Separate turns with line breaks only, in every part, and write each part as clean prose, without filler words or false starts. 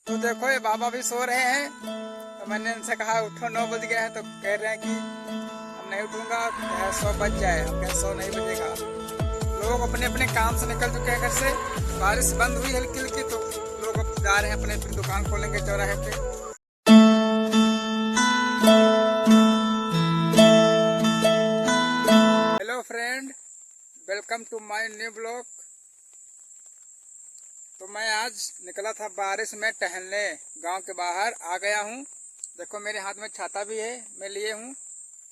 तो देखो ये बाबा भी सो रहे हैं। तो मैंने इनसे कहा उठो 9 बज गए हैं, तो कह रहे हैं कि हम नहीं उठूंगा, 100 बज जाए। हम कहे 100 नहीं बजेगा। लोग अपने अपने काम से निकल चुके हैं घर से। बारिश बंद हुई हल्की हल्की, तो लोग अब जा रहे हैं अपने अपनी दुकान खोलेंगे चौराहे पे। Hello friend, welcome to my new blog. तो मैं आज निकला था बारिश में टहलने, गांव के बाहर आ गया हूं। देखो मेरे हाथ में छाता भी है, मैं लिए हूं।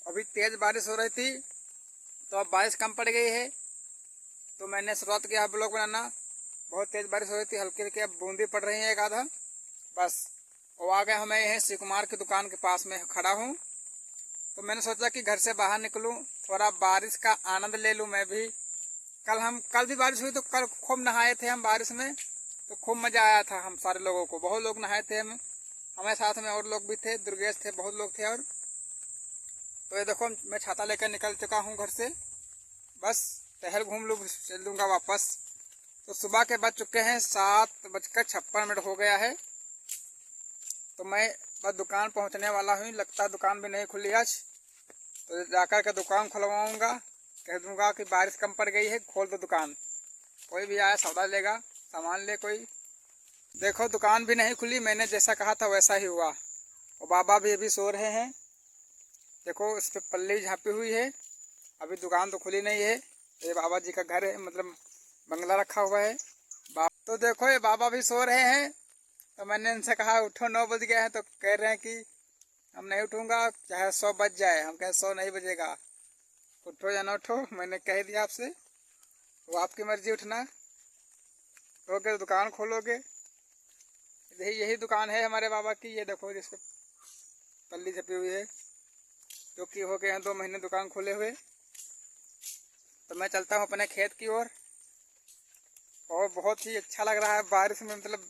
अभी तेज बारिश हो रही थी, तो अब बारिश कम पड़ गई है, तो मैंने शुरुआत किया ब्लॉग बनाना। बहुत तेज बारिश हो रही थी, हल्की हल्की अब बूंदी पड़ रही है एक आधा बस। और आ गया हूँ मैं यहीं शिव कुमार की दुकान के पास में खड़ा हूँ। तो मैंने सोचा कि घर से बाहर निकलूं, थोड़ा बारिश का आनंद ले लूं मैं भी। कल भी बारिश हुई, तो कल खूब नहाए थे हम बारिश में, तो खूब मजा आया था। हम सारे लोगों को, बहुत लोग नहाए थे। हम हमारे साथ में और लोग भी थे, दुर्गेश थे, बहुत लोग थे। और तो ये देखो मैं छाता लेकर निकल चुका हूँ घर से, बस टहल घूम लूँ, चल दूंगा वापस। तो सुबह के बज चुके हैं 7:56 हो गया है। तो मैं बस दुकान पहुंचने वाला हूँ। लगता दुकान भी नहीं खुली आज, तो जाकर के दुकान खुलवाऊंगा। कह दूंगा कि बारिश कम पड़ गई है, खोल दो दुकान। कोई भी आया सौदा लेगा, सामान ले कोई। देखो दुकान भी नहीं खुली, मैंने जैसा कहा था वैसा ही हुआ। और बाबा भी अभी सो रहे हैं। देखो इस पे पल्ली झाँपी हुई है, अभी दुकान तो खुली नहीं है। ये बाबा जी का घर है, मतलब बंगला रखा हुआ है। तो देखो ये बाबा भी सो रहे हैं। तो मैंने इनसे कहा उठो 9 बज गए हैं, तो कह रहे हैं कि हम नहीं उठूंगा, चाहे 100 बज जाए। हम कहे 100 नहीं बजेगा, उठो या ना उठो। मैंने कह दिया आपसे, वो आपकी मर्जी उठना। रोगे तो दुकान खोलोगे। यही दुकान है हमारे बाबा की। ये देखो जिस पे पल्ली छपी हुई है, जो कि हो गए हैं 2 महीने दुकान खोले हुए। तो मैं चलता हूँ अपने खेत की ओर। और बहुत ही अच्छा लग रहा है बारिश में, मतलब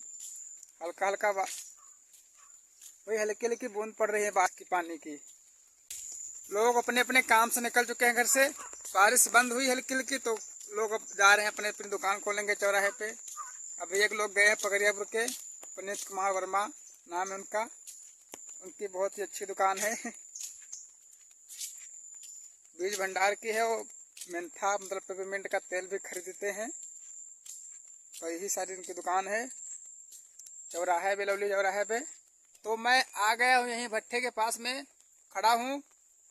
हल्का हल्का वही हल्की हल्की बूंद पड़ रही है बारिश की, पानी की। लोग अपने अपने काम से निकल चुके हैं घर से। बारिश बंद हुई हल्की हल्की, तो लोग अब जा रहे हैं अपने अपनी दुकान खोलेंगे चौराहे पे। अभी एक लोग गए हैं पगड़ियापुर के, पुनीत कुमार वर्मा नाम है उनका। उनकी बहुत ही अच्छी दुकान है, बीज भंडार की है। वो मेंथा मतलब पेपरमिंट का तेल भी खरीदते हैं। तो यही सारी उनकी दुकान है, चौराहे बेलौली चौराहे पे। तो मैं आ गया हूँ यहीं भट्ठे के पास में खड़ा हूँ।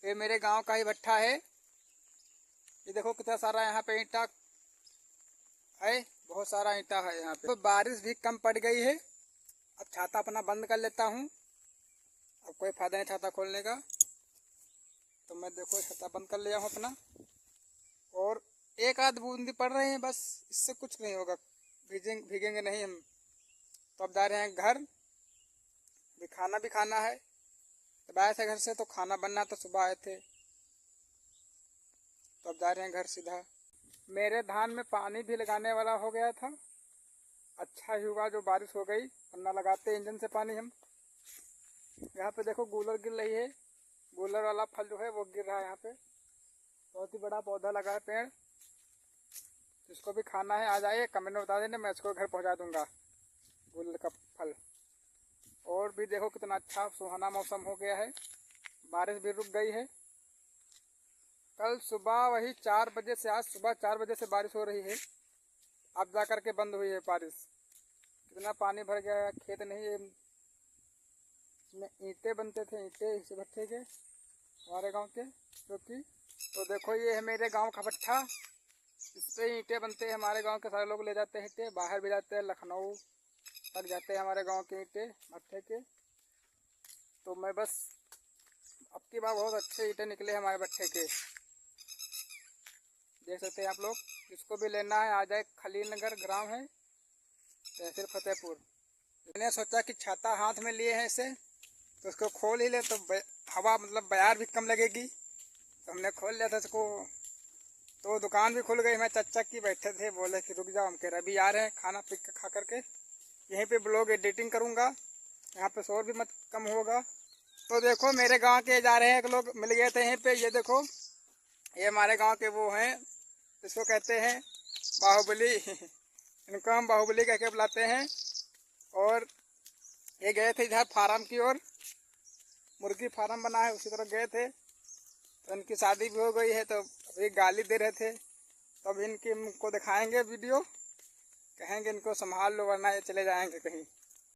ये मेरे गांव का ही भट्ठा है। ये देखो कितना सारा यहाँ पे ईंटा है, बहुत सारा ईंटा है यहाँ पे। तो बारिश भी कम पड़ गई है। अब छाता अपना बंद कर लेता हूँ, अब कोई फायदा नहीं छाता खोलने का। तो मैं देखो छाता बंद कर लिया हूँ अपना। और एक आध बूंदी पड़ रही है बस, इससे कुछ नहीं होगा, भीगेंगे नहीं हम। तो अब जा रहे हैं घर, भी खाना भी खाना है। जब आए थे घर से तो खाना बनना, तो सुबह आए थे, तो अब जा रहे हैं घर सीधा। मेरे धान में पानी भी लगाने वाला हो गया था। अच्छा ही हुआ जो बारिश हो गई, वरना लगाते इंजन से पानी हम। यहाँ पे देखो गूलर गिर रही है, गूलर वाला फल जो है वो गिर रहा है यहाँ पे। बहुत ही बड़ा पौधा लगा है, पेड़। जिसको भी खाना है आ जाइए, कमेंट में बता देना, मैं इसको घर पहुँचा दूंगा, गूलर का फल। और भी देखो कितना अच्छा सुहाना मौसम हो गया है, बारिश भी रुक गई है। कल सुबह वही 4 बजे से, आज सुबह 4 बजे से बारिश हो रही है। अब जा कर के बंद हुई है बारिश। कितना पानी भर गया है, खेत नहीं है, इसमें ईंटें बनते थे, ईंटें इस भट्ठे के, हमारे गांव के, जो कि तो देखो ये है मेरे गांव का भट्ठा। इससे ईंटें बनते हैं, हमारे गांव के सारे लोग ले जाते हैं ईंटें, बाहर भी जाते हैं, लखनऊ तक जाते हैं हमारे गांव के ईंटें भट्ठे के। तो मैं बस, अब की बार बहुत अच्छे ईंटें निकले हमारे भट्ठे के, देख सकते हैं आप लोग। जिसको भी लेना है आ जाए, खलील नगर ग्राम है, तहसील फतेहपुर। मैंने सोचा कि छाता हाथ में लिए हैं इसे, तो उसको खोल ही ले, तो हवा मतलब बयार भी कम लगेगी। तो हमने खोल लिया था इसको, तो दुकान भी खुल गई। मैं चच्चा की बैठे थे, बोले कि रुक जाओ, हम कह रहे अभी आ रहे हैं, खाना पी खा करके यहीं पे ब्लॉग एडिटिंग करूँगा, यहाँ पे शोर भी मत कम होगा। तो देखो मेरे गांव के जा रहे हैं, एक लोग मिल गए थे यहीं पे। ये देखो ये हमारे गांव के वो हैं, इसको कहते हैं बाहुबली इनको हम बाहुबली कह के बुलाते हैं। और ये गए थे इधर फार्म की ओर, मुर्गी फार्म बना है उसी तरफ गए थे। तो इनकी शादी भी हो गई है, तो अभी गाली दे रहे थे। तो अब इनकी हमको दिखाएंगे वीडियो, कहेंगे इनको संभाल लो वरना ये चले जाएंगे कहीं।